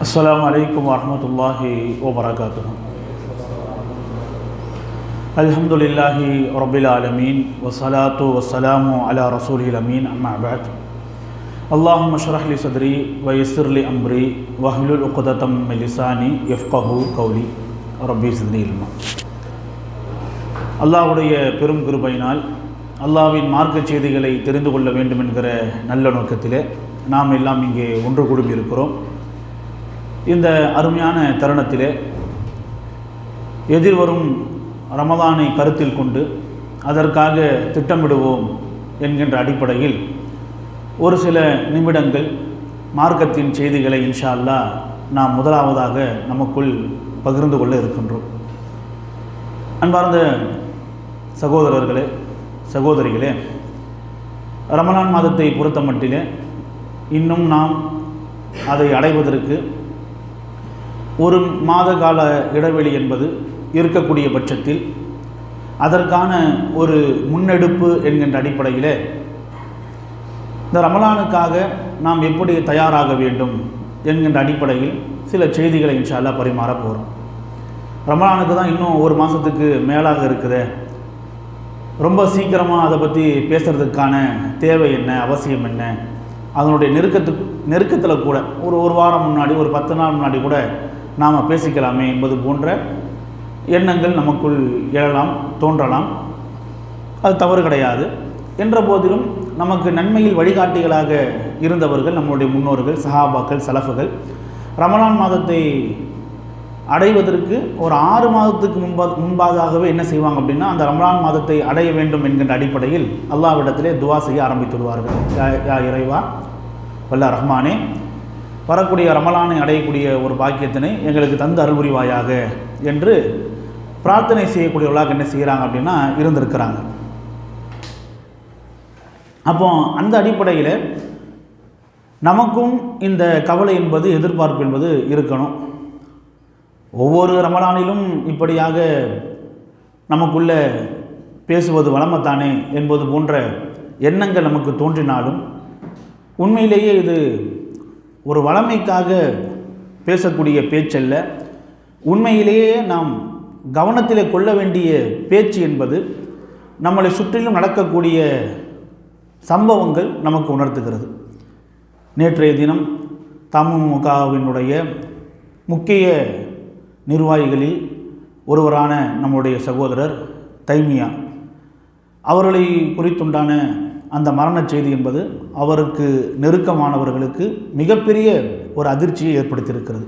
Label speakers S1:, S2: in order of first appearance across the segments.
S1: அஸ்ஸலாமு அலைக்கும் வரஹ்மத்துல்லாஹி வபரகாத்துஹு. அல்ஹம்துலில்லாஹி ரப்பில் ஆலமீன் வஸ்ஸலாத்து வஸ்ஸலாமு அலா ரசூலில் அமீன். அம்மா பஅத். அல்லாஹும்ம ஷ்ரஹ் லி ஸத்ரி வ யஸ்ஸிர் லி அம்ரி வஹ்லுல் உக்ததம் மின் லிசானி யஃப்கஹு கௌலி ரப்பி ஸித்னி இல்மா. அல்லாஹ்வுடைய பெரும் கிருபையினால் அல்லாஹ்வின் மார்க்க செய்திகளை தெரிந்து கொள்ள வேண்டும் என்கிற நல்ல நோக்கத்திலே நாம் எல்லாம் இங்கே ஒன்று கூடி இருக்கிறோம். இந்த அருமையான தருணத்திலே எதிர்வரும் ரமதானை கருத்தில் கொண்டு அதற்காக திட்டமிடுவோம் என்கின்ற அடிப்படையில் ஒரு சில நிமிடங்கள் மார்க்கத்தின் செய்திகளை இன்ஷா அல்லாஹ் நாம் முதலாவதாக நமக்குள் பகிர்ந்து கொள்ள இருக்கின்றோம். அன்பார்ந்த சகோதரர்களே, சகோதரிகளே, ரமலான் மாதத்தை பொறுத்த மட்டிலே இன்னும் நாம் அதை அடைவதற்கு ஒரு மாத கால இடைவெளி என்பது இருக்கக்கூடிய பட்சத்தில் அதற்கான ஒரு முன்னெடுப்பு என்கின்ற அடிப்படையில் இந்த ரமலானுக்காக நாம் எப்படி தயாராக வேண்டும் என்கின்ற அடிப்படையில் சில செய்திகளை இன்ஷா அல்லாஹ் பரிமாற போகிறோம். ரமலானுக்கு தான் இன்னும் ஒரு மாதத்துக்கு மேலாக இருக்குது. ரொம்ப சீக்கிரமாக அதை பற்றி பேசுகிறதுக்கான தேவை என்ன, அவசியம் என்ன, அதனுடைய நெருக்கத்தில் கூட ஒரு வாரம் முன்னாடி, ஒரு 10 நாள் முன்னாடி கூட நாம் பேசிக்கலாமே என்பது போன்ற எண்ணங்கள் நமக்குள் எழலாம், தோன்றலாம். அது தவறு கிடையாது. என்ற போதிலும் நமக்கு நன்மையில் வழிகாட்டிகளாக இருந்தவர்கள் நம்முடைய முன்னோர்கள், சஹாபாக்கள், சலஃபுகள் ரமலான் மாதத்தை அடைவதற்கு ஒரு 6 மாதத்துக்கு முன்பாகவே என்ன செய்வாங்க அப்படின்னா, அந்த ரமலான் மாதத்தை அடைய வேண்டும் என்கின்ற அடிப்படையில் அல்லாஹ்விடத்திலே துவா செய்ய ஆரம்பித்து விடுவார்கள். யா இறைவா, வல்ல ரஹ்மானே, வரக்கூடிய ரமலானை அடையக்கூடிய ஒரு பாக்கியத்தினை எங்களுக்கு தந்து அருள் புரிவாயாக என்று பிரார்த்தனை செய்யக்கூடியவர்களாக என்ன செய்கிறாங்க அப்படின்னா இருந்திருக்கிறாங்க. அப்போ அந்த அடிப்படையில் நமக்கும் இந்த கவலை என்பது, எதிர்பார்ப்பு என்பது இருக்கணும். ஒவ்வொரு ரமலானிலும் இப்படியாக நமக்குள்ள பேசுவது வளமத்தானே என்பது போன்ற எண்ணங்கள் நமக்கு தோன்றினாலும் உண்மையிலேயே இது ஒரு வளமைக்காக பேசக்கூடிய பேச்சல்ல. உண்மையிலேயே நாம் கவனத்திலே கொள்ள வேண்டிய பேச்சு என்பது நம்மளை சுற்றிலும் நடக்கக்கூடிய சம்பவங்கள் நமக்கு உணர்த்துகிறது. நேற்றைய தினம் தமுமுகவினுடைய முக்கிய நிர்வாகிகளில் ஒருவரான நம்முடைய சகோதரர் தைமியா அவர்களை குறித்துண்டான அந்த மரண செய்தி என்பது அவருக்கு நெருக்கமானவர்களுக்கு மிகப்பெரிய ஒரு அதிர்ச்சியை ஏற்படுத்தியிருக்கிறது.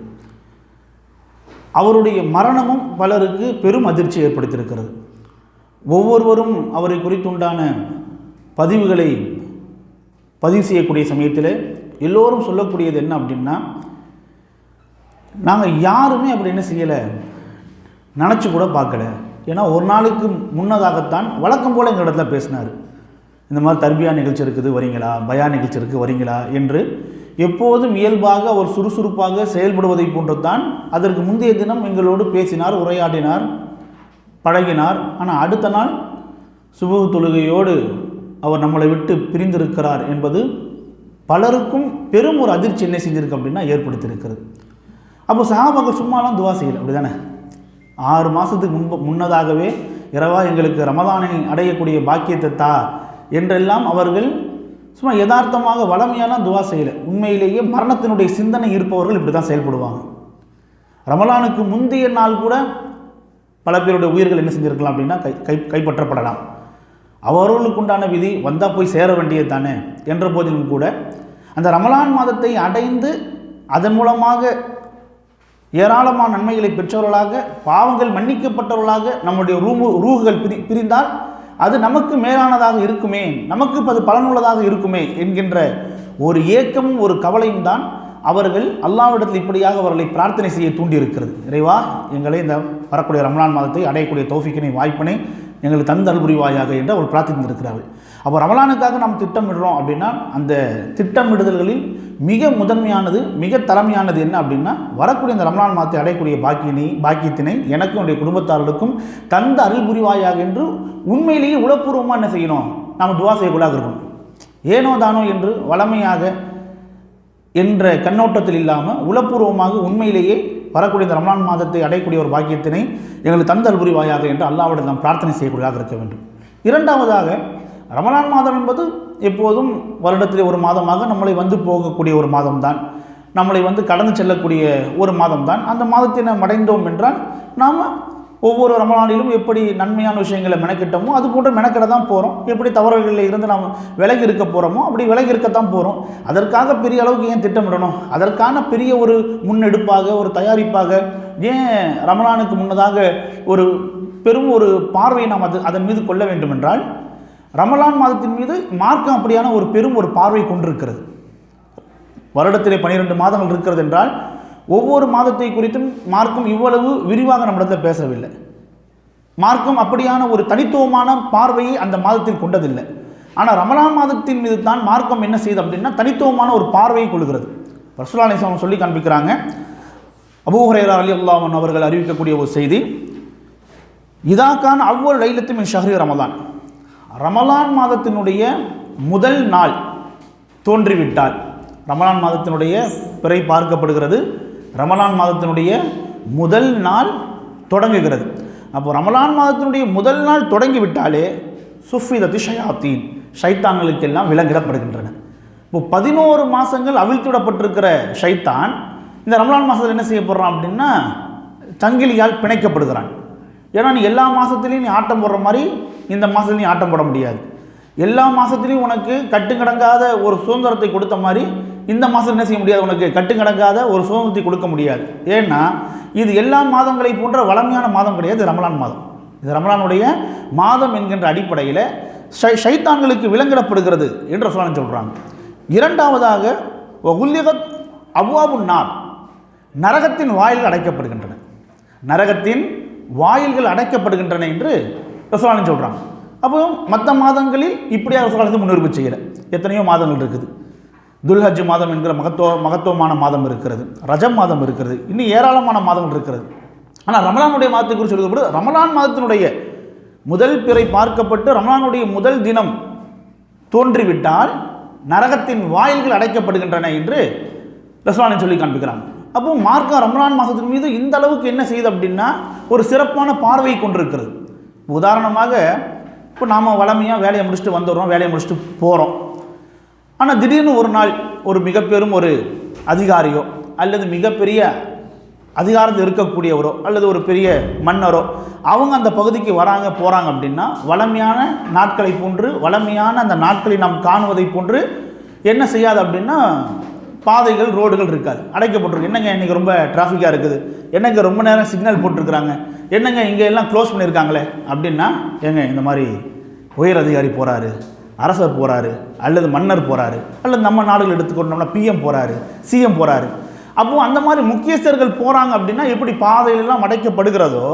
S1: அவருடைய மரணமும் பலருக்கு பெரும் அதிர்ச்சியை ஏற்படுத்தியிருக்கிறது. ஒவ்வொருவரும் அவரை குறித்துண்டான பதிவுகளை பதிவு செய்யக்கூடிய சமயத்தில் எல்லோரும் சொல்லக்கூடியது என்ன அப்படின்னா, நாங்கள் யாருமே அப்படி என்ன செய்யலை, நினச்சி கூட பார்க்கல. ஏன்னா ஒரு நாளுக்கு முன்னதாகத்தான் வழக்கம் போல் எங்கள் இடத்துல பேசினார். இந்த மாதிரி தர்பியா நிகழ்ச்சி இருக்குது வரீங்களா, பயா நிகழ்ச்சி இருக்குது வரீங்களா என்று எப்போதும் இயல்பாக அவர் சுறுசுறுப்பாக செயல்படுவதை போன்றுதான் அதற்கு முந்தைய தினம் எங்களோடு பேசினார், உரையாடினார், பழகினார். ஆனால் அடுத்த நாள் சுபஹ் தொழுகையோடு அவர் நம்மளை விட்டு பிரிந்திருக்கிறார் என்பது பலருக்கும் பெரும் ஒரு அதிர்ச்சி என்ன செஞ்சிருக்கு அப்படின்னா ஏற்படுத்தியிருக்கிறது. அப்போ சஹாபாக்கள் சும்மாலாம் துவா செய்யலை, அப்படி தானே? 6 மாதத்துக்கு முன்னதாகவே இரவா எங்களுக்கு ரமதானை அடையக்கூடிய பாக்கியத்தை தா என்றெல்லாம் அவர்கள் சும்மா யதார்த்தமாக வளமையெல்லாம் துவா செய்யலை. உண்மையிலேயே மரணத்தினுடைய சிந்தனை இருப்பவர்கள் இப்படி தான் செயல்படுவாங்க. ரமலானுக்கு முந்தைய நாள் கூட பல பேருடைய உயிர்கள் என்ன செஞ்சுருக்கலாம் அப்படின்னா கைப்பற்றப்படலாம். அவர்களுக்கு உண்டான விதி வந்தால் போய் சேர வேண்டியது தானே என்ற போதிலும் கூட அந்த ரமலான் மாதத்தை அடைந்து அதன் மூலமாக ஏராளமான நன்மைகளை பெற்றவர்களாக, பாவங்கள் மன்னிக்கப்பட்டவர்களாக நம்முடைய ரூஹுகள் பிரிந்தால் அது நமக்கு மேலானதாக இருக்குமே, நமக்கு அது பலனுள்ளதாக இருக்குமே என்கின்ற ஒரு ஏக்கமும் ஒரு கவலையும் தான் அவர்கள் அல்லாஹ்விடத்தில் இப்படியாக அவர்களை பிரார்த்தனை செய்ய தூண்டியிருக்கிறது. இறைவா, எங்களை இந்த வரக்கூடிய ரமலான் மாதத்தை அடையக்கூடிய தௌஃபீக்கினை, வாய்ப்பினை எங்களுக்கு தந்து அருள் புரிவாயாக என்று அவர் பிரார்த்தித்திருக்கிறார்கள். அப்போ ரமலானுக்காக நாம் திட்டமிடுறோம் அப்படின்னா அந்த திட்டமிடுதல்களில் மிக முதன்மையானது, மிக தலைமையானது என்ன அப்படின்னா, வரக்கூடிய இந்த ரமலான் மாதத்தை அடையக்கூடிய பாக்கியத்தினை எனக்கும் என்னுடைய குடும்பத்தார்களுக்கும் தந்த அருள் புரிவாயாக என்று உண்மையிலேயே உளப்பூர்வமாக என்ன செய்யணும், நாம் துவா செய்யக்கூடாது இருக்கணும். ஏனோ தானோ என்று வளமையாக என்ற கண்ணோட்டத்தில் இல்லாமல் உளப்பூர்வமாக உண்மையிலேயே வரக்கூடிய இந்த ரமலான் மாதத்தை அடையக்கூடிய ஒரு பாக்கியத்தினை எங்களுக்கு தந்தல் புரிவாயாக என்று அல்லாஹ்விடம் நாம் பிரார்த்தனை செய்யக்கூடியதாக இருக்க வேண்டும். இரண்டாவதாக, ரமலான் மாதம் என்பது எப்போதும் வருடத்திலே ஒரு மாதமாக நம்மளை வந்து போகக்கூடிய ஒரு மாதம்தான், நம்மளை வந்து கடந்து செல்லக்கூடிய ஒரு மாதம்தான். அந்த மாதத்தை நாம் அடைந்தோம் என்றால் நாம் ஒவ்வொரு ரமலானிலும் எப்படி நன்மையான விஷயங்களை மெனக்கிட்டோமோ அது போன்று மெனக்கிட தான் போகிறோம். எப்படி தவறுகளில் இருந்து நாம் விலகி இருக்க போகிறோமோ அப்படி விலகி இருக்கத்தான் போகிறோம். அதற்காக பெரிய அளவுக்கு ஏன் திட்டமிடணும்? அதற்கான பெரிய ஒரு முன்னெடுப்பாக, ஒரு தயாரிப்பாக ஏன் ரமலானுக்கு முன்னதாக ஒரு பெரும் ஒரு பார்வையை நாம் அதன் மீது கொள்ள வேண்டும் என்றால், ரமலான் மாதத்தின் மீது மார்க்கம் அப்படியான ஒரு பெரும் ஒரு பார்வை கொண்டிருக்கிறது. வருடத்திலே 12 மாதங்கள் இருக்கிறது என்றால் ஒவ்வொரு மாதத்தை குறித்தும் மார்க்கம் இவ்வளவு விரிவாக நம்மிடத்தில் பேசவில்லை. மார்க்கம் அப்படியான ஒரு தனித்துவமான பார்வையை அந்த மாதத்தில் கொண்டதில்லை. ஆனால் ரமலான் மாதத்தின் மீது தான் மார்க்கம் என்ன செய்யுது அப்படின்னா தனித்துவமான ஒரு பார்வையை கொள்கிறது. ரசூலுல்லாஹி ஸல்லல்லாஹு அலைஹி வஸல்லம் சொல்லி காண்பிக்கிறாங்க. அபூ ஹுரைரா ரலியல்லாஹு அன்ஹு அவர்கள் அறிவிக்கக்கூடிய ஒரு செய்தி, இதாக்கான அவ்வொரு லைலத்து மின் ஷஹ்ரி ரமலான், ரமலான் மாதத்தினுடைய முதல் நாள் தோன்றிவிட்டால், ரமலான் மாதத்தினுடைய பிறை பார்க்கப்படுகிறது, ரமலான் மாதத்தினுடைய முதல் நாள் தொடங்குகிறது. அப்போ ரமலான் மாதத்தினுடைய முதல் நாள் தொடங்கிவிட்டாலே சுஃபிதத்து ஷயாத்தீன், ஷைத்தான்களுக்கெல்லாம் விலங்கிடப்படுகின்றன. இப்போ 11 மாதங்கள் அவிழ்த்துவிடப்பட்டிருக்கிற ஷைத்தான் இந்த ரமலான் மாதத்தில் என்ன செய்யப்படுறான் அப்படின்னா சங்கிலியால் பிணைக்கப்படுகிறான். ஏன்னா நீ எல்லா மாதத்துலேயும் நீ ஆட்டம் போடுற மாதிரி இந்த மாதத்துலேயும் நீ ஆட்டம் போட முடியாது. எல்லா மாதத்துலேயும் உனக்கு கட்டுக்கடங்காத ஒரு சுதந்திரத்தை கொடுத்த மாதிரி இந்த மாதம் என்ன செய்ய முடியாது, உனக்கு கட்டுக்கடங்காத ஒரு சுதந்திரத்தை கொடுக்க முடியாது. ஏன்னா இது எல்லா மாதங்களை போன்ற வளமையான மாதம் கிடையாது, ரமலான் மாதம். இது ரமலானுடைய மாதம் என்கின்ற அடிப்படையில் ஷைத்தான்களுக்கு விலங்கிடப்படுகிறது என்று ரசூலுல்லாஹ் சொல்கிறாங்க. இரண்டாவதாக, உல்லிகத் அப்வாபுன் நார், நரகத்தின் வாயில்கள் அடைக்கப்படுகின்றன, நரகத்தின் வாயில்கள் அடைக்கப்படுகின்றன என்று ரசூலுல்லாஹ் சொல்கிறாங்க. அப்போ மற்ற மாதங்களில் இப்படியாக ரசூலுல்லாஹ் முன்னிறுப்பு செய்யலை. எத்தனையோ மாதங்கள் இருக்குது. துல்ஹஜ் மாதம் என்கிற மகத்துவமான மாதம் இருக்கிறது, ரஜம் மாதம் இருக்கிறது, இன்னும் ஏராளமான மாதங்கள் இருக்கிறது. ஆனால் ரமலானுடைய மாதத்தை குறித்து சொல்லப்படுது, ரமலான் மாதத்தினுடைய முதல் பிறை பார்க்கப்பட்டு ரமலானுடைய முதல் தினம் தோன்றிவிட்டால் நரகத்தின் வாயில்கள் அடைக்கப்படுகின்றன என்று ரசூலுல்லாஹ் சொல்லி காண்பிக்கிறாங்க. அப்போ மார்க்கம் ரமலான் மாதத்தின் மீது இந்த அளவுக்கு என்ன செய்யுது அப்படின்னா ஒரு சிறப்பான பார்வையை கொண்டிருக்கிறது. உதாரணமாக, இப்போ நாம் வளமையாக வேலையை முடிச்சுட்டு வந்துடுறோம், வேலையை முடிச்சுட்டு போகிறோம். ஆனால் திடீர்னு ஒரு நாள் ஒரு மிகப்பெரும் ஒரு அதிகாரியோ அல்லது மிகப்பெரிய அதிகாரத்தில் இருக்கக்கூடியவரோ அல்லது ஒரு பெரிய மன்னரோ அவங்க அந்த பகுதிக்கு வராங்க போகிறாங்க அப்படின்னா வளமையான நாட்களை போன்று, வளமையான அந்த நாட்களை நாம் காணுவதை போன்று என்ன செய்யாது அப்படின்னா பாதைகள், ரோடுகள் இருக்காது, அடைக்கப்பட்டிருக்கு. என்னங்க இன்றைக்கி ரொம்ப டிராஃபிக்காக இருக்குது, என்னங்க ரொம்ப நேரம் சிக்னல் போட்டிருக்கிறாங்க, என்னங்க இங்கே எல்லாம் க்ளோஸ் பண்ணியிருக்காங்களே அப்படின்னா, ஏங்க இந்த மாதிரி உயர் அதிகாரி போகிறாரு, அரசர் போகிறாரு, அல்லது மன்னர் போகிறாரு, அல்லது நம்ம நாடுகள் எடுத்துக்கொண்டோம்னா பிஎம் போகிறாரு, சிஎம் போகிறாரு. அப்போது அந்த மாதிரி முக்கியஸ்தர்கள் போகிறாங்க அப்படின்னா எப்படி பாதைகளெல்லாம் அடைக்கப்படுகிறதோ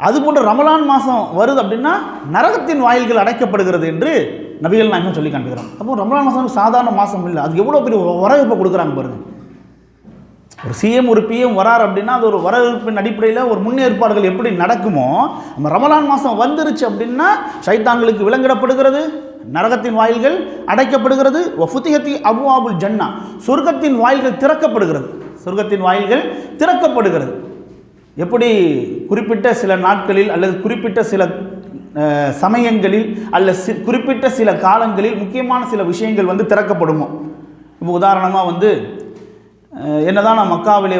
S1: அதுபோன்ற ரமலான் மாதம் வருது அப்படின்னா நரகத்தின் வாயில்கள் அடைக்கப்படுகிறது என்று நபிகள் நாயகம் சொல்லி காண்பிக்கிறோம். அப்போ ரமலான் மாதம் சாதாரண மாதம் இல்லை, அது எவ்வளோ பெரிய வரவேற்பை கொடுக்குறாங்க பாருங்கள். ஒரு சிஎம் ஒரு பிஎம் வரார் அப்படின்னா அது ஒரு வரவேற்பின் அடிப்படையில் ஒரு முன்னேற்பாடுகள் எப்படி நடக்குமோ, நம்ம ரமலான் மாதம் வந்துருச்சு அப்படின்னா ஷைத்தான்களுக்கு விலங்கிடப்படுகிறது, நரகத்தின் வாயில்கள் அடைக்கப்படுகிறது. வஃபுதிஹத்தி அப்வாபுல் ஜன்னா, சொர்க்கத்தின் வாயில்கள் திறக்கப்படுகிறது, சொர்க்கத்தின் வாயில்கள் திறக்கப்படுகிறது. எப்படி குறிப்பிட்ட சில நாட்களில் அல்லது குறிப்பிட்ட சில சமயங்களில் அல்லது குறிப்பிட்ட சில காலங்களில் முக்கியமான சில விஷயங்கள் வந்து திறக்கப்படுமோ. இப்போ உதாரணமாக என்னதான் நான் மக்காவிலே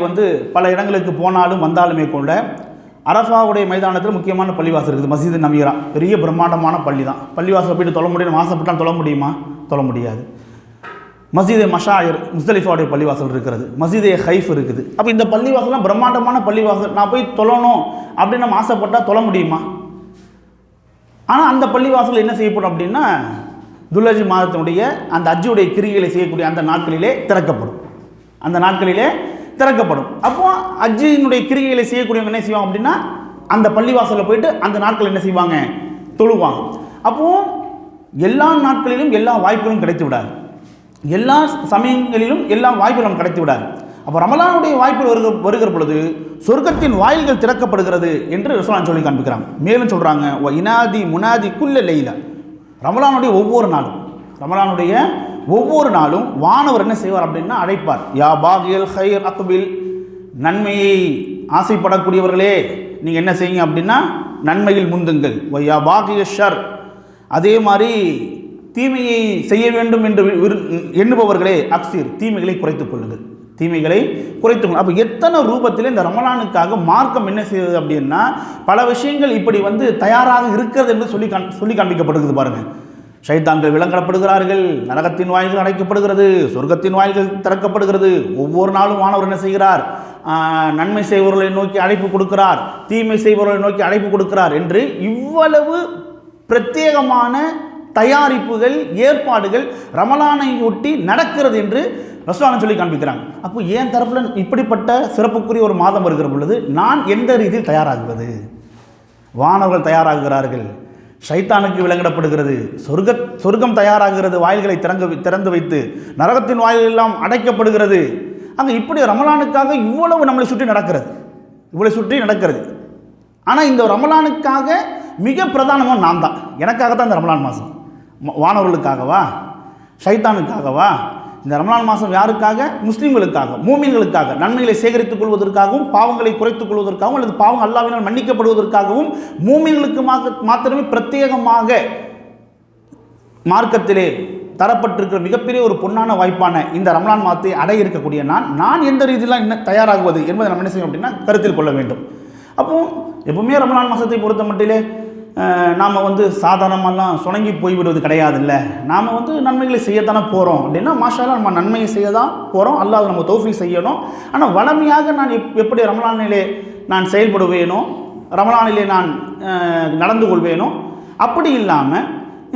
S1: பல இடங்களுக்கு போனாலும் வந்தாலுமே கூட அரஃபாவுடைய மைதானத்தில் முக்கியமான பள்ளிவாசல் இருக்குது, மஸ்ஜிது நமீரா, பெரிய பிரம்மாண்டமான பள்ளி தான். பள்ளிவாசல் போய்ட்டு தொழ முடியும், ஆசைப்பட்டால் தொழ முடியுமா? தொழ முடியாது. மஸ்ஜிதே மஷாயிர் முஸ்தலிஃபாவுடைய பள்ளிவாசல் இருக்கிறது, மஸ்ஜிதே ஹைஃப் இருக்குது. அப்போ இந்த பள்ளிவாசல்லாம் பிரம்மாண்டமான பள்ளிவாசல், நான் போய் தொழணும் அப்படின்னு நம்ம ஆசைப்பட்டால் தொழ முடியுமா? ஆனால் அந்த பள்ளிவாசல் என்ன செய்யப்படும் அப்படின்னா துல்ஹஜ் மாதத்தினுடைய அந்த அஜ்ஜுடைய கிரிகளை செய்யக்கூடிய அந்த நாட்களிலே திறக்கப்படும், அந்த நாட்களிலே திறக்கப்படும். அப்போ அஜ்ஜினுடைய கிரிகைகளை செய்யக்கூடியவங்க என்ன செய்வாங்க அப்படின்னா அந்த பள்ளிவாசலில் போயிட்டு அந்த நாட்கள் என்ன செய்வாங்க, தொழுவாங்க. அப்போது எல்லா நாட்களிலும் எல்லா வாய்ப்புகளும் கிடைத்து விடாது, எல்லா சமயங்களிலும் எல்லா வாய்ப்புகளும் கிடைத்து விடாது. அப்போ ரமலானுடைய வாய்ப்பு வருகிற பொழுது சொர்க்கத்தின் வாயில்கள் திறக்கப்படுகிறது என்று ரசூலுல்லாஹ் சொல்லி காண்பிக்கிறாங்க. மேலும் சொல்கிறாங்க, இனாதி முனாதி குல்ல லைலா, ரமலானுடைய ஒவ்வொரு நாளும், ரமலானுடைய ஒவ்வொரு நாளும் வானவர் என்ன செய்வார் அப்படின்னா அழைப்பார், யா பாகியல் ஹைர் அக்பில், நன்மையை ஆசைப்படக்கூடியவர்களே நீங்கள் என்ன செய்யுங்க அப்படின்னா நன்மையில் முந்துங்கள். யா பாகிய ஷர், அதே மாதிரி தீமையை செய்ய வேண்டும் என்று எண்ணுபவர்களே அக்சீர், தீமைகளை குறைத்துக் கொள்ளுங்கள், தீமைகளை குறைத்துக்கணும். அப்போ எத்தனை ரூபத்தில் இந்த ரமலானுக்காக மார்க்கம் என்ன செய்யுது அப்படின்னா பல விஷயங்கள் இப்படி தயாராக இருக்கிறது என்று சொல்லி காண்பிக்கப்படுகிறது. பாருங்கள், ஷைத்தான்கள் விலங்கடப்படுகிறார்கள், நரகத்தின் வாயில்கள் அடைக்கப்படுகிறது, சொர்க்கத்தின் வாயில்கள் திறக்கப்படுகிறது. ஒவ்வொரு நாளும் வானவர் என்ன செய்கிறார், நன்மை செய்பவர்களை நோக்கி அழைப்பு கொடுக்கிறார், தீமை செய்பவர்களை நோக்கி அழைப்பு கொடுக்கிறார் என்று இவ்வளவு பிரத்யேகமான தயாரிப்புகள் ஏற்பாடுகள் ரமலானை ஒட்டி நடக்கிறது என்று ரசூலுல்லாஹ் சொல்லி காண்பிக்கிறாங்க. அப்போ ஏன் தரப்பில் இப்படிப்பட்ட சிறப்புக்குரிய ஒரு மாதம் வருகிற பொழுது நான் எந்த ரீதியில் தயாராகுவது? வானவர்கள் தயாராகிறார்கள், ஷைத்தானுக்கு விலங்கிடப்படுகிறது, சொர்க்கம் தயாராகிறது, வாயில்களை திறந்து வைத்து நரகத்தின் வாயில்கள் எல்லாம் அடைக்கப்படுகிறது. அங்கே இப்படி ரமலானுக்காக இவ்வளவு நம்மளை சுற்றி நடக்கிறது. ஆனால் இந்த ரமலானுக்காக மிக பிரதானமாக நான் தான், எனக்காக தான் இந்த ரமலான் மாதம். வானவர்களுக்காகவா, ஷைத்தானுக்காகவா? இந்த ரமலான் மாதம் யாருக்காக? முஸ்லீம்களுக்காக, மூமின்களுக்காக, நன்மைகளை சேகரித்துக் கொள்வதற்காகவும், பாவங்களை குறைத்துக் கொள்வதற்காகவும், அல்லது பாவம் அல்லாஹ்வினால் மன்னிக்கப்படுவதற்காகவும், மூமின்களுக்கு மாத்திரமே பிரத்யேகமாக மார்க்கத்திலே தரப்பட்டிருக்கிற மிகப்பெரிய ஒரு பொன்னான வாய்ப்பான இந்த ரமலான் மாதத்தை அடைய இருக்கக்கூடிய நான் எந்த ரீதியெல்லாம் என்ன தயாராகுவது என்பதை நம்ம என்ன செய்யணும் அப்படின்னா கருத்தில் கொள்ள வேண்டும். அப்போது எப்பவுமே ரமலான் மாதத்தை பொறுத்த மட்டிலே நாம் சாதாரணமெல்லாம் சுணங்கி போய்விடுவது கிடையாதுல்ல. நாம் நன்மைகளை செய்யத்தானே போகிறோம் அப்படின்னா மாஷா அல்லாஹ் நம்ம நன்மையை செய்ய தான் போகிறோம். அல்லாஹ் நம்ம தௌஃபீக் செய்யணும். ஆனால் வளமையாக நான் எப்படி ரமலானிலே நான் செயல்படுவேனோ, ரமலானிலே நான் நடந்து கொள்வேனோ, அப்படி இல்லாமல்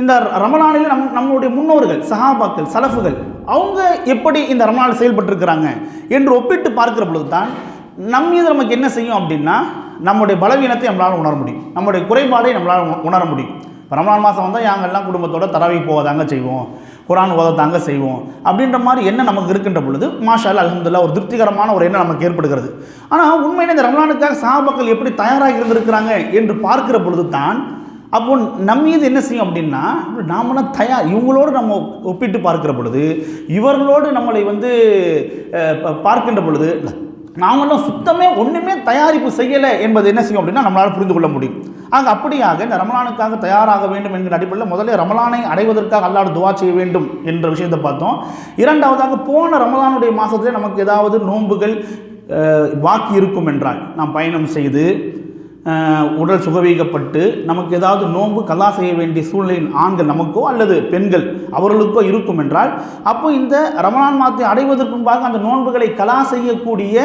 S1: இந்த ரமலானில் நம்மளுடைய முன்னோர்கள், சஹாபாக்கள், சலஃபுகள் அவங்க எப்படி இந்த ரமலானில் செயல்பட்டுருக்கிறாங்க என்று ஒப்பிட்டு பார்க்கிற பொழுது தான் நம்மீது நமக்கு என்ன செய்யும் அப்படின்னா நம்முடைய பலவீனத்தை நம்மளால் உணர முடியும், நம்முடைய குறைபாடை நம்மளால் உணர முடியும். ரமலான் மாதம் வந்தால் நாங்கள்லாம் குடும்பத்தோட தராவி போவதாங்க செய்வோம், குரான் ஓதத்தாங்க செய்வோம் அப்படின்ற மாதிரி எண்ணம் நமக்கு இருக்கின்ற பொழுது மாஷா அல்லாஹ் அல்ஹம்துலில்லாஹ் ஒரு திருப்திகரமான ஒரு எண்ணம் நமக்கு ஏற்படுகிறது. ஆனால் உண்மையிலே இந்த ரமலானுக்காக சஹாபாக்கள் எப்படி தயாராக இருந்திருக்கிறாங்க என்று பார்க்கிற பொழுது தான் அப்போ நம்மீது என்ன செய்யும் அப்படின்னா நாமளாம் இவங்களோடு நம்ம ஒப்பிட்டு பார்க்கிற பொழுது, இவர்களோடு நம்மளை பார்க்கின்ற பொழுது நாமெல்லாம் சுத்தமே ஒன்றுமே தயாரிப்பு செய்யலை என்பது என்ன செய்யும் அப்படின்னா நம்மளால் புரிந்து கொள்ள முடியும். ஆக அப்படியாக இந்த ரமலானுக்காக தயாராக வேண்டும் என்கிற அடிப்படையில் முதல்ல ரமலானை அடைவதற்காக அல்லாஹ் துஆ செய்ய வேண்டும் என்ற விஷயத்தை பார்த்தோம். இரண்டாவதாக போன ரமலானுடைய மாதத்தில் நமக்கு ஏதாவது நோன்புகள் பாக்கி இருக்கும் என்றால், நாம் பயணம் செய்து உடல் சுகவீகப்பட்டு நமக்கு ஏதாவது நோன்பு கலா செய்ய வேண்டிய சூழ்நிலையின் ஆண்கள் நமக்கோ அல்லது பெண்கள் அவர்களுக்கோ இருக்கும் என்றால், அப்போ இந்த ரமலான் மாதத்தை அடைவதற்கு முன்பாக அந்த நோன்புகளை கலா செய்யக்கூடிய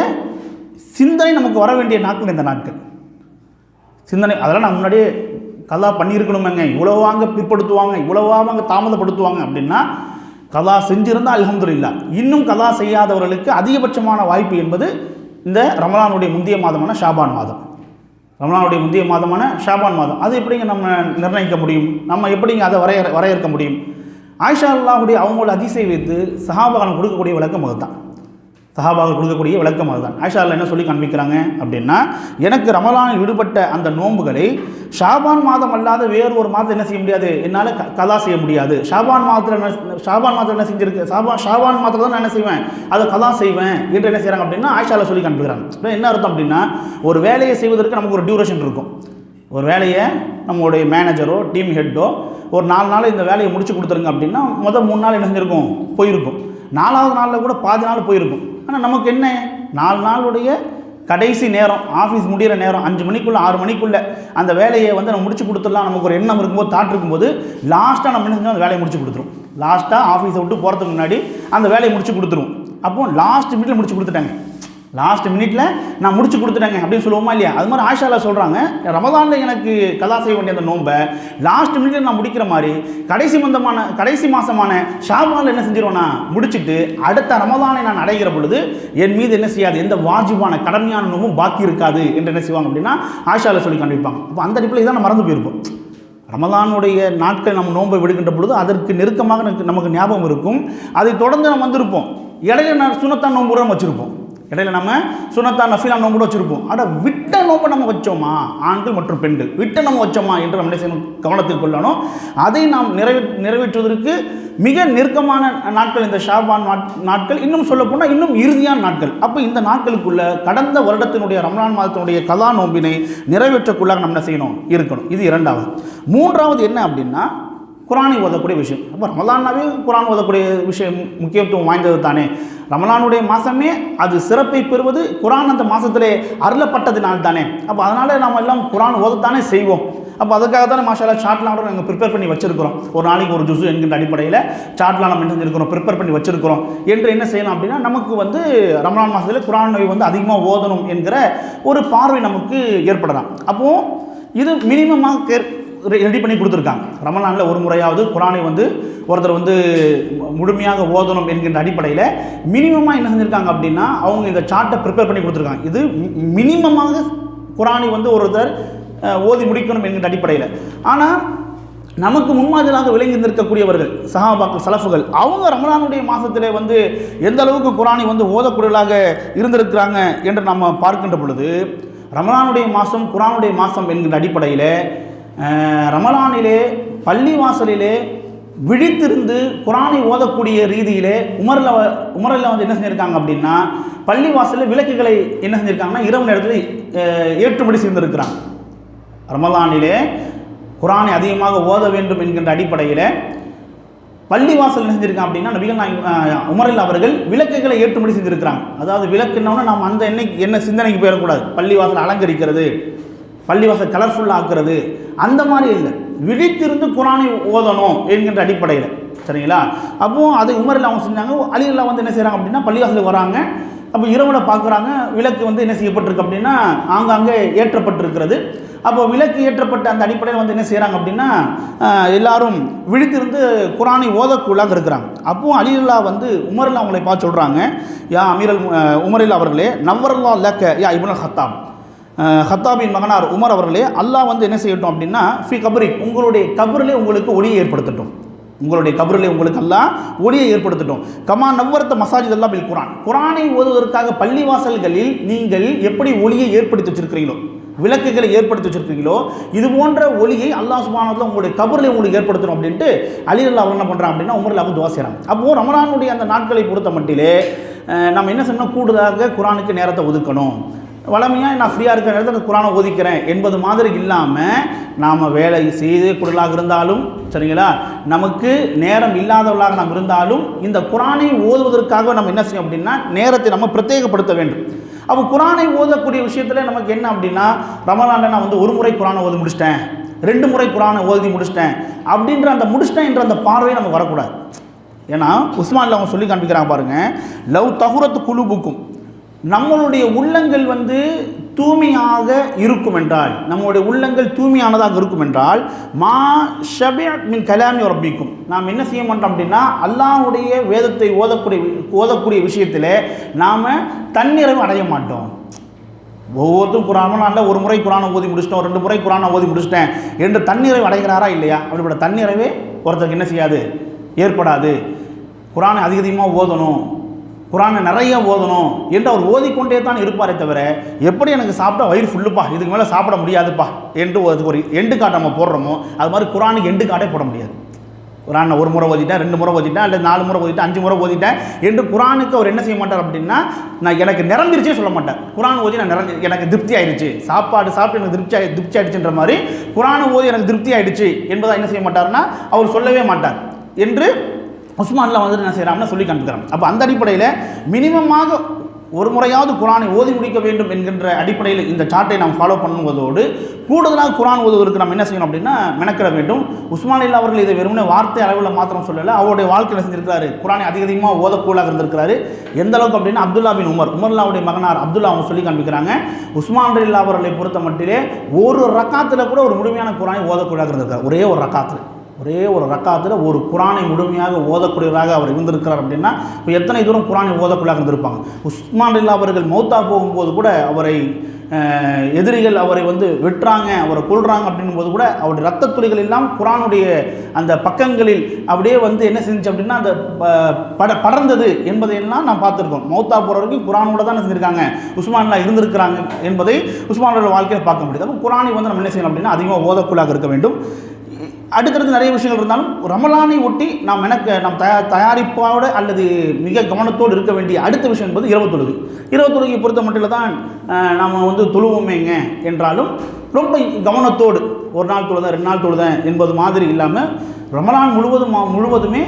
S1: சிந்தனை நமக்கு வர வேண்டிய நாட்கள் இந்த நாட்கள். சிந்தனை அதெல்லாம் நான் முன்னாடியே கலா பண்ணியிருக்கணுமேங்க, இவ்வளவாங்க பிற்படுத்துவாங்க, இவ்வளவாங்க தாமதப்படுத்துவாங்க அப்படின்னா கலா செஞ்சிருந்தால் அல்ஹம்துலில்லாஹ். இன்னும் கலா செய்யாதவர்களுக்கு அதிகபட்சமான வாய்ப்பு என்பது இந்த ரமலானுடைய முந்தைய மாதமான ஷாபான் மாதம். ரமலானுடைய முந்தைய மாதமான ஷாபான் மாதம் அது எப்படிங்க நம்ம நிர்ணயிக்க முடியும்? நம்ம எப்படிங்க அதை வரையறுக்க முடியும்? ஆயிஷா அல்லாஹுடைய அவங்களோட அதிசை வைத்து சஹாபாக்கள் கொடுக்கக்கூடிய விளக்கம் அதுதான். சஹாபாக்கள் கொடுக்கக்கூடிய விளக்கம் அதுதான். ஆயிஷா அல்லா என்ன சொல்லி காண்பிக்கிறாங்க அப்படின்னா, எனக்கு ரமலானில் விடுபட்ட அந்த நோன்புகளை ஷாபான் மாதம் அல்லாத வேறு ஒரு மாதம் என்ன செய்ய முடியாது, என்னால் கலா செய்ய முடியாது. ஷாபான் மாதத்தில் என்ன செஞ்சிருக்கு, ஷாபான் மாதத்தில் தான் நான் என்ன செய்வேன், அதை கலா செய்வேன் என்று என்ன செய்கிறாங்க அப்படின்னா ஆயிஷா அல்லா சொல்லி காண்பிக்கிறாங்க. என்ன அர்த்தம் அப்படின்னா, ஒரு வேலையை செய்வதற்கு நமக்கு ஒரு டியூரேஷன் இருக்கும். ஒரு வேலையை நம்மளுடைய மேனேஜரோ டீம் ஹெட்டோ ஒரு 4 நாள் இந்த வேலையை முடிச்சு கொடுத்துருங்க அப்படின்னா முதல் 3 நாள் என்ன செஞ்சுருக்கும், போயிருக்கும். 4வது நாளில் கூட பாதி நாள் போயிருக்கும். ஆனால் நமக்கு என்ன, 4 நாளுடைய கடைசி நேரம், ஆஃபீஸ் முடிகிற நேரம் 5 மணிக்குள்ளே 6 மணிக்குள்ளே அந்த வேலையை நம்ம முடிச்சு கொடுத்துடலாம் நமக்கு ஒரு எண்ணம் இருக்கும்போது, தாட் இருக்கும்போது லாஸ்ட்டாக நம்ம என்ன செஞ்சோம், அந்த வேலையை முடிச்சு கொடுத்துரும். லாஸ்ட்டாக ஆஃபீஸை விட்டு போகிறதுக்கு முன்னாடி அந்த வேலையை முடிச்சு கொடுத்துரும். அப்போது லாஸ்ட் மினிட்ல முடிச்சு கொடுத்துட்டாங்க, லாஸ்ட் மினிட்ல நான் முடிச்சு கொடுத்துட்டாங்க அப்படின்னு சொல்லுவோமா இல்லையா? அது மாதிரி ஆயிஷா அல்லாஹ் சொல்கிறாங்க, ரமலானில் எனக்கு கலா செய்ய வேண்டிய அந்த நோன்பை லாஸ்ட் மினிட்ல நான் முடிக்கிற மாதிரி கடைசி மாதமான ஷாபானில் என்ன செஞ்சிருவேன், நான் முடிச்சுட்டு அடுத்த ரமலானை நான் அடைகிற பொழுது என் மீது என்ன செய்யாது, எந்த வாஜிபான கடமையான நோம்பும் பாக்கி இருக்காது என்று என்ன செய்வாங்க அப்படின்னா ஆயிஷா அல்லாஹ் சொல்லி காண்பிப்பாங்க. அப்போ அந்த அடிப்படையில் இதான் மறந்து போயிருப்போம். ரமலானுடைய நாட்கள் நம்ம நோன்பை விடுகின்ற பொழுது அதற்கு நெருக்கமாக நமக்கு ஞாபகம் இருக்கும். அதை தொடர்ந்து நம்ம வந்திருப்போம். இடையில நான் சுனத்தான் நோன்பு வச்சுருப்போம். இடையில நம்ம சுனத்தா நஃபிலா நோம்பு கூட வச்சுருப்போம். விட்ட நோம்பை நம்ம வச்சோமா, ஆண்கள் மற்றும் பெண்கள் விட்ட நம்ம வச்சோமா என்று நம்ம என்ன செய்யணும், கவனத்தில் கொள்ளணும். அதை நாம் நிறைவேற்றுவதற்கு மிக நெருக்கமான நாட்கள் இந்த ஷாபான் நாட்கள், இன்னும் சொல்ல போனால் இன்னும் இறுதியான நாட்கள். அப்போ இந்த நாட்களுக்குள்ள கடந்த வருடத்தினுடைய ரமலான் மாதத்தினுடைய கலா நோம்பினை நிறைவேற்றக்குள்ளாக நம்ம என்ன செய்யணும், இருக்கணும். இது இரண்டாவது. மூன்றாவது என்ன அப்படின்னா குரானை ஓதக்கூடிய விஷயம். அப்போ ரமலானாவே குரான் ஓதக்கூடிய விஷயம் முக்கியத்துவம் வாய்ந்தது தானே. ரமலானுடைய மாதமே அது சிறப்பை பெறுவது குரான் அந்த மாதத்திலே அருளப்பட்டதுனால தானே. அப்போ அதனால் நாம் எல்லாம் குரான் ஓதத்தானே செய்வோம். அப்போ அதுக்காக தானே மாஷால்லா சார்ட்லாம் கூட நாங்கள் ப்ரிப்பேர் பண்ணி வச்சுருக்கிறோம். ஒரு நாளைக்கு ஒரு ஜுஸு என்கின்ற அடிப்படையில் சார்ட்லாம் நம்ம என்ன செஞ்சுருக்கிறோம், ப்ரிப்பேர் பண்ணி வச்சுருக்கிறோம். என்று என்ன செய்யலாம் அப்படின்னா நமக்கு ரமலான் மாதத்தில் குரானை அதிகமாக ஓதணும் என்கிற ஒரு பார்வை நமக்கு ஏற்படலாம். அப்போது இது மினிமமாக ரெடி பண்ணி கொடுத்துருக்காங்க. ரமலானில் ஒரு முறையாவது குரானை ஒருத்தர் முழுமையாக ஓதணும் என்கின்ற அடிப்படையில் மினிமமாக என்ன செஞ்சுருக்காங்க அப்படின்னா அவங்க இந்த சார்ட்டை ப்ரிப்பேர் பண்ணி கொடுத்துருக்காங்க. இது மினிமமாக குரானை ஒருத்தர் ஓதி முடிக்கணும் என்கின்ற அடிப்படையில். ஆனால் நமக்கு முன்மாதிரியாக விளங்கி இருந்திருக்கக்கூடியவர்கள் சஹாபாக்கள் சலஃபுகள் அவங்க ரமலானுடைய மாதத்தில் எந்த அளவுக்கு குரானை ஓதக்கூடியவர்களாக இருந்திருக்கிறாங்க என்று நம்ம பார்க்கின்ற பொழுது ரமலானுடைய மாதம் குரானுடைய மாதம் என்கின்ற அடிப்படையில் ரமலானிலே பள்ளிவாசலிலே விழித்திருந்து குரானை ஓதக்கூடிய ரீதியிலே உமரில் என்ன செஞ்சுருக்காங்க அப்படின்னா பள்ளிவாசலில் விளக்குகளை என்ன செஞ்சுருக்காங்கன்னா இரவு நேரத்தில் ஏற்றுமதி செய்திருக்கிறாங்க. ரமலானிலே குரானை அதிகமாக ஓத வேண்டும் என்கின்ற அடிப்படையில் பள்ளிவாசல் என்ன செஞ்சுருக்காங்க அப்படின்னா நபிகள் உமரில் அவர்கள் விளக்குகளை ஏற்றுமதி செஞ்சுருக்கிறாங்க. அதாவது விளக்குன்னா நாம் அந்த என்ன சிந்தனைக்கு போயிடக்கூடாது, பள்ளிவாசல் அலங்கரிக்கிறது, பள்ளிவாசல் கலர்ஃபுல்லாக ஆக்குறது, அந்த மாதிரி இல்லை. விழித்திருந்து குரானை ஓதணும் என்கின்ற அடிப்படையில், சரிங்களா? அப்போது அது உமரில் அவங்க செஞ்சாங்க. அலிகள் என்ன செய்கிறாங்க அப்படின்னா பள்ளிவாசலுக்கு வராங்க. அப்போ இரவில் பார்க்குறாங்க விளக்கு என்ன செய்யப்பட்டிருக்கு அப்படின்னா ஆங்காங்கே ஏற்றப்பட்டிருக்கிறது. அப்போ விளக்கு ஏற்றப்பட்ட அந்த அடிப்படையில் என்ன செய்கிறாங்க அப்படின்னா எல்லாரும் விழித்திருந்து குரானை ஓதக்குள்ளாக இருக்கிறாங்க. அப்போது அலில்லா உமரில் அவங்களை பார்த்து சொல்கிறாங்க, யா அமீரல் உமரில் அவர்களே, நவ்வரல்லா லக்க யா இப்னுல் ஹத்தாபின் மகனார் உமர் அவர்களே, அல்லாஹ் என்ன செய்யட்டும் அப்படின்னா ஃபி கபரி, உங்களுடைய கபரிலே உங்களுக்கு ஒளியை ஏற்படுத்தட்டும். உங்களுடைய கபரிலே உங்களுக்கு அல்லாஹ் ஒளியை ஏற்படுத்தட்டும். கமா நவ்வர்த்த மசாஜித் அல்லா பில் குரான், குரானை ஓதுவதற்காக பள்ளிவாசல்களில் நீங்கள் எப்படி ஒளியை ஏற்படுத்தி வச்சிருக்கிறீங்களோ, விளக்குகளை ஏற்படுத்தி வச்சிருக்கீங்களோ, இது போன்ற ஒளியை அல்லாஹ் சுப்ஹானஹு வ தஆலா உங்களுடைய கபரிலே உங்களுக்கு ஏற்படுத்தணும் அப்படின்ட்டு அலி அல்லாஹ் அவர் என்ன பண்ணுறாங்க அப்படின்னா உமரில் அவர் துஆ செய்கிறாங்க. அப்போது ரமலானுடைய அந்த நாட்களை பொறுத்த மட்டிலே நம்ம என்ன சொன்னால் கூடுதலாக குரானுக்கு நேரத்தை ஒதுக்கணும். வளமையாக நான் ஃப்ரீயாக இருக்கிற நேரத்தில் குரானை ஓதிக்கிறேன் என்பது மாதிரி இல்லாமல் நாம் வேலை செய்து கூடுதலாக இருந்தாலும் சரிங்களா, நமக்கு நேரம் இல்லாதவர்களாக நாம் இருந்தாலும் இந்த குரானை ஓதுவதற்காக நம்ம என்ன செய்யும் அப்படின்னா நேரத்தை நம்ம பிரத்யேகப்படுத்த வேண்டும். அப்போ குரானை ஓதக்கூடிய விஷயத்தில் நமக்கு என்ன அப்படின்னா ரமலானில் நான் ஒரு முறை குரானை ஓதி முடிச்சிட்டேன், 2 முறை குரானை ஓதி முடிச்சிட்டேன் அப்படின்ற அந்த முடிச்சிட்டேன் என்ற அந்த பார்வையை நமக்கு வரக்கூடாது. ஏன்னா உஸ்மானில் அவங்க சொல்லி காண்பிக்கிறாங்க பாருங்கள், லவ் தகுரத்து குலுபுக்கும், நம்மளுடைய உள்ளங்கள் தூய்மையாக இருக்கும் என்றால், நம்மளுடைய உள்ளங்கள் தூய்மையானதாக இருக்கும் என்றால் மா ஷபிஅத் மின் கலாமி ரப்பிக்கும், நாம் என்ன செய்ய மாட்டோம் அப்படின்னா அல்லாஹ்வுடைய வேதத்தை ஓதக்கூடிய விஷயத்தில் நாம் தன்னிறைவு அடைய மாட்டோம். ஒவ்வொருத்தரும் குரானில் ஒரு முறை குரானை ஓதி முடிச்சிட்டோம், 2 முறை குரானை ஓதி முடிச்சிட்டேன் என்று தன்னிறைவு அடைகிறாரா இல்லையா? அப்படிப்பட்ட தன்னிறைவே ஒருத்தருக்கு என்ன செய்யாது, ஏற்படாது. குரானை அதிகமாக ஓதணும், குரானை நிறைய ஓதணும் என்று அவர் ஓதிக்கொண்டே தான் இருப்பாரே தவிர எப்படி எனக்கு சாப்பிட்டா வயிறு ஃபுல்லுப்பா, இதுக்கு மேலே சாப்பிட முடியாதுப்பா என்று ஒரு எண்டு காட்டை நம்ம போடுறோமோ அது மாதிரி குரானுக்கு எண்டு காட்டே போட முடியாது. குரானை 1 முறை ஓதிட்டேன், 2 முறை ஓதிட்டேன், அல்லது 4 முறை ஓதிட்டேன், 5 முறை ஓதிட்டேன் என்று குரானுக்கு அவர் என்ன செய்ய மாட்டார் அப்படின்னா நான் எனக்கு நிரம்பிருச்சே சொல்ல மாட்டேன். குரான் ஓதி நான் எனக்கு திருப்தி ஆயிடுச்சு, சாப்பாடு சாப்பிட்டு எனக்கு திருப்தி ஆயிடுச்சுன்ற மாதிரி குரானை ஓதி எனக்கு திருப்தி ஆயிடுச்சு என்பதை என்ன செய்ய மாட்டார்னா அவர் சொல்லவே மாட்டார் என்று உஸ்மானில் என்ன செய்கிறாங்கன்னா சொல்லி காண்பிக்கிறாங்க. அப்போ அந்த அடிப்படையில் மினிமமாக ஒரு முறையாவது குரானை ஓதி முடிக்க வேண்டும் என்கின்ற அடிப்படையில் இந்த சார்ட்டை நாம் ஃபாலோ பண்ணுவதோடு கூடுதலாக குரான் ஓதுவதற்கு நம்ம என்ன செய்யணும் அப்படின்னா மெனக்கிட வேண்டும். உஸ்மானில் அவர்கள் இதை வெறுமனே வார்த்தை அளவில் மாத்திரம் சொல்லலை, அவருடைய வாழ்க்கையில் செஞ்சிருக்கிறாரு, குரானை அதிகமாக ஓதக்கூடாக இருந்திருக்கிறாரு. எந்த அளவுக்கு அப்படின்னா அப்துல்லா பின் உமர்லாவுடைய மகனார் அப்துல்லா அவங்க சொல்லி காண்பிக்கிறாங்க, உஸ்மான் அவர்களை பொறுத்த மட்டிலே ஒரு ரக்காத்தில் கூட ஒரு முழுமையான குரானை ஓதக்கூடாக இருந்திருக்காரு. ஒரே ஒரு ரக்காத்தில் ஒரே ஒரு ரக்காத்தில் ஒரு குரானை முழுமையாக ஓதக்கூடியவராக அவர் இருந்திருக்கிறார் அப்படின்னா இப்போ எத்தனை தூரம் குரானை ஓதக்கூடியதாக இருந்திருப்பாங்க. உஸ்மான் ரலியல்லாஹு அவர்கள் மௌத்தா போகும்போது கூட அவரை எதிரிகள் அவரை வெட்டுறாங்க, அவரை கொல்றாங்க அப்படின்போது கூட அவருடைய ரத்த துளிகள் எல்லாம் குரானுடைய அந்த பக்கங்களில் அப்படியே என்ன செஞ்சு அப்படின்னா அந்த படர்ந்தது என்பதையெல்லாம் நாம் பார்த்துருக்கோம். மௌத்தா போகிறவருக்கு குரானோட தான் செஞ்சுருக்காங்க, உஸ்மான்லாம் இருந்திருக்கிறாங்க என்பதை உஸ்மானோட வாழ்க்கையில் பார்க்க முடியுது. அப்போ குரானை நம்ம என்ன செய்யணும் அப்படின்னா அதிகமாக ஓதக்குள்ளாக இருக்க வேண்டும். அடுத்தடுத்து நிறைய விஷயங்கள் இருந்தாலும் ரமலானை ஒட்டி நாம் தயாரிப்போடு அல்லது மிக கவனத்தோடு இருக்க வேண்டிய அடுத்த விஷயம் என்பது இரவு தொழுகை பொறுத்த மட்டும் தான் நாம் தொழுவோமேங்க என்றாலும் ரொம்ப கவனத்தோடு ஒரு நாள் தொழுதேன் 2 நாள் தொழுதேன் என்பது மாதிரி இல்லாமல் ரமலான் முழுவதுமே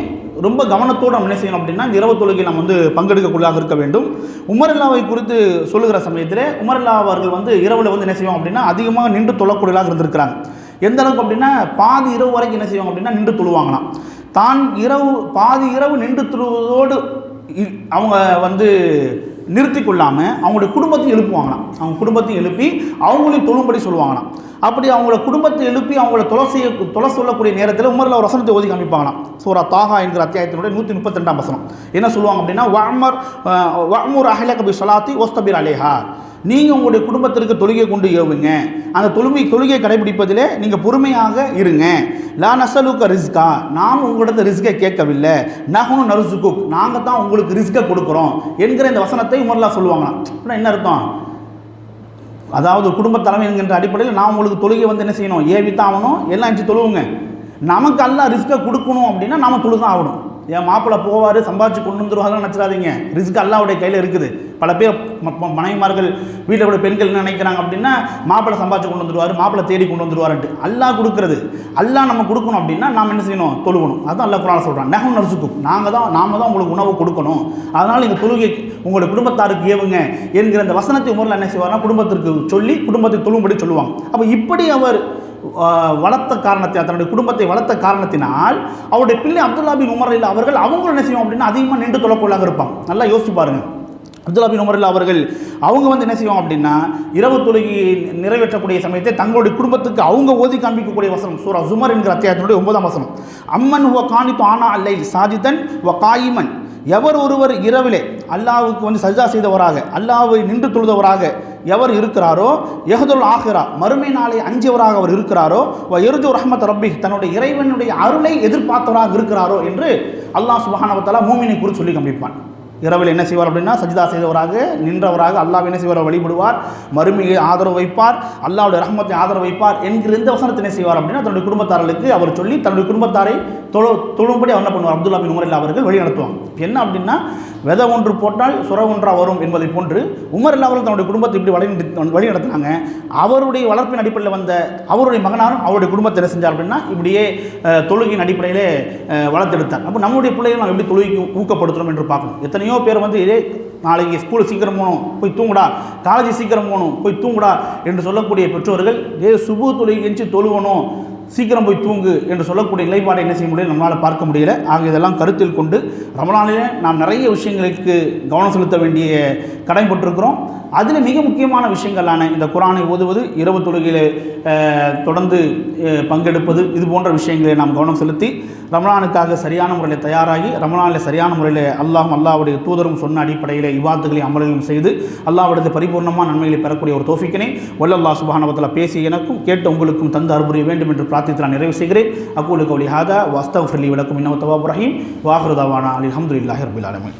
S1: ரொம்ப கவனத்தோடு நம்ம என்ன செய்யணும் அப்படின்னா இந்த இரவு தொழுகை நாம் பங்கெடுக்கக்குள்ளாக இருக்க வேண்டும். உமரல்லாவை குறித்து சொல்லுகிற சமயத்தில் உமரல்லா அவர்கள் இரவில் என்ன செய்வோம் அப்படின்னா அதிகமாக நின்று தொழக்கூடியதாக இருந்திருக்கிறாங்க. எந்த அளவுக்கு அப்படின்னா பாதி இரவு வரைக்கும் என்ன செய்வாங்க அப்படின்னா நின்று தொழுவாங்களாம். தான் பாதி இரவு நின்று தொழுவதோடு அவங்க நிறுத்தி கொள்ளாமல் அவங்களுடைய குடும்பத்தையும் எழுப்புவாங்களாம். அவங்க குடும்பத்தையும் எழுப்பி அவங்களையும் தொழும்படி சொல்லுவாங்களாம். அப்படி அவங்கள குடும்பத்தை எழுப்பி அவங்கள தொலை சொல்லக்கூடிய நேரத்தில் உமரில் ஒரு வசனத்தை ஓதி காமிப்பாங்களாம். சூரா தாஹா என்கிற அத்தியாயத்தினுடைய 132ஆம் வசனம் என்ன சொல்லுவாங்க அப்படின்னா வஅமுர் அஹ்லக பிஸ்ஸலாத்தி வஸ்தபிர் அலைஹா, நீங்கள் உங்களுடைய குடும்பத்திற்கு தொழுகை கொண்டு ஏவுங்க, அந்த தொழுகை கடைபிடிப்பதிலே நீங்கள் பொறுமையாக இருங்க. லா நஸலுக ரிஸ்கா, நாம் உங்களிடத்த ரிஸ்கை கேட்கவில்லை, நஹ்னு நர்சுகுக், நாங்கள் தான் உங்களுக்கு ரிஸ்கை கொடுக்குறோம் என்கிற இந்த வசனத்தை உமர்லாம் சொல்லுவாங்களாம். அப்படின்னா என்ன அர்த்தம்? அதாவது குடும்ப தலைமை என்கின்ற அடிப்படையில் நான் உங்களுக்கு தொழுகை என்ன செய்யணும், ஏவித்தான் ஆகணும், எல்லாம் அஞ்சு தொழுவுங்க. நமக்கு அல்லாஹ் ரிஸ்கை கொடுக்கணும் அப்படின்னா நாம் தொழுதான் ஆகணும். என் மாப்பிள்ளை போவார் சம்பாதிச்சு கொண்டு வந்துருவாங்கன்னு நினச்சிடாதீங்க. ரிஸ்க் அல்லாஹ்வுடைய கையில் இருக்குது. பல பேர் மனைவிமார்கள் வீட்டில் கூட பெண்கள் என்ன நினைக்கிறாங்க அப்படின்னா மாப்பிள்ளை சம்பாதிச்சு கொண்டு வந்துடுவார், மாப்பிள்ளை தேடி கொண்டு வந்துடுவார்ன்ட்டு. அல்லாஹ் கொடுக்குறது. அல்லாஹ் நம்ம கொடுக்கணும் அப்படின்னா நாம் என்ன செய்யணும், தொழுகணும். அதுதான் அல்லாஹ் குர்ஆனில் சொல்கிறான், நஹ்னு நர்சுகுக், நாம தான் உங்களுக்கு உணவு கொடுக்கணும், அதனால் நீங்கள் தொழுகை உங்களுடைய குடும்பத்தாருக்கு ஏவுங்க என்கிற அந்த வசனத்தை உமரில் என்ன செய்வார்னா குடும்பத்திற்கு சொல்லி குடும்பத்தை தொழும்படி சொல்லுவாங்க. அப்போ இப்படி அவர் வளர்த்த காரணத்தினால், தன்னுடைய குடும்பத்தை வளர்த்த காரணத்தினால் அவருடைய பிள்ளை அப்துல்லா பின் உமர் அவர்கள் அவங்களும் என்ன செய்வோம் அப்படின்னா அதிகமாக நின்று தொழக்கொள்ளாக இருப்பாங்க. நல்லா யோசிச்சு பாருங்கள். அப்துல்லா பின் உமர் அவர்கள் அவங்க என்ன செய்வாங்க அப்படின்னா இரவு தொழுகை நிறைவேற்றக்கூடிய சமயத்தை தங்களுடைய குடும்பத்துக்கு அவங்க ஓதி காண்பிக்கக்கூடிய வசனம் சூரா ஜுமர் என்கிற அத்தியாயத்தினுடைய 9ஆம் வசனம், அம்மன் ஹுவ கானித்து ஆனா அல்லை சாஜிதன் வ காயிமன், எவர் ஒருவர் இரவிலே அல்லாஹ்வுக்கு சஜ்தா செய்தவராக அல்லாஹ்வை நின்று தொழுதவராக எவர் இருக்கிறாரோ, யஹ்துல் ஆஹிரா, மறுமை நாளை அஞ்சியவராக அவர் இருக்கிறாரோ, வ யர்ஜு ரஹ்மத் ரப்பி, தன்னுடைய இறைவனுடைய அருளை எதிர்பார்த்தவராக இருக்கிறாரோ என்று அல்லாஹ் சுப்ஹானஹு வ தஆலா மூமினை குறித்து சொல்லி காண்பிப்பான். இரவில் என்ன செய்வார் அப்படின்னா சஜ்தா செய்தவராக நின்றவராக அல்லாஹ் என்ன செய்வார், வழிபடுவார், மறுமையை ஆதரவு வைப்பார், அல்லாஹ்வுடைய ரஹ்மத்தை ஆதரவு வைப்பார் என்கிற இந்த வசனத்தை என்ன செய்வார் அப்படின்னா தன்னுடைய குடும்பத்தார்களுக்கு அவர் சொல்லி தன்னுடைய குடும்பத்தாரை தொழும்படி அவர் என்ன பண்ணுவார், அப்துல்லா பின் உமர் அவர்கள் வழி நடத்துவாங்க. என்ன அப்படின்னா விதை ஒன்று போட்டால் சுர ஒன்றா வரும் என்பதை போன்று உமர் அவர்கள் தன்னுடைய குடும்பத்தை இப்படி வழி நடத்தினாங்க. அவருடைய வளர்ப்பின் அடிப்படையில் வந்த அவருடைய மகனாரும் அவருடைய குடும்பத்தை என்ன செஞ்சார் அப்படின்னா இப்படியே தொழுகையின் அடிப்படையிலே வளர்த்தெடுத்தார். அப்போ நம்முடைய பிள்ளைகள் நம்ம எப்படி தொழுகைக்கு ஊக்கப்படுத்துகிறோம் என்று பார்க்கணும். எத்தனையோ பேர் இதே நாளைக்கு ஸ்கூல் சீக்கிரம் போகணும் போய் தூங்குடா, காலேஜ் சீக்கிரம் போகணும் போய் தூங்குடா என்று சொல்லக்கூடிய பெற்றோர்கள் சுபு தொழுகை தொழுவணும் சீக்கிரம் போய் தூங்கு என்று சொல்லக்கூடிய நிலைப்பாடை என்ன செய்ய முடியல, நம்மளால் பார்க்க முடியல. ஆக இதெல்லாம் கருத்தில் கொண்டு ரமலானிலே நாம் நிறைய விஷயங்களுக்கு கவனம் செலுத்த வேண்டிய கடமைப்பட்டிருக்கிறோம். அதில் மிக முக்கியமான விஷயங்களான இந்த குர்ஆனை ஓதுவது, இரவு தொழுகையில் தொடர்ந்து பங்கெடுப்பது, இது போன்ற விஷயங்களை நாம் கவனம் செலுத்தி ரமலானுக்காக சரியான முறையில் தயாராகி ரமலானில் சரியான முறையில் அல்லாஹ்வுடைய தூதரும் சொன்ன அடிப்படையில் இபாதத்துகளையும் அமல்களையும் செய்து அல்லாஹ்விடத்தில் பரிபூர்ணமான நன்மைகளை பெறக்கூடிய ஒரு தௌஃபீக்கினை வல்லல்லாஹ் சுப்ஹானஹு வ தஆலா பேசி எனக்கும் கேட்ட உங்களுக்கும் தந்து அருள்புரிய வேண்டும் என்று பிரார்த்தித்து நான் நிறைவு செய்கிறேன். அகூலு கௌலி ஹாதா வஸ்தக்ஃபிர் லி வ லக்கும் இன்னஹு தவ்வாபுர் ரஹீம் வ ஆகிரு தஅவானா அல்ஹம்துலில்லாஹி ரப்பில் ஆலமீன்.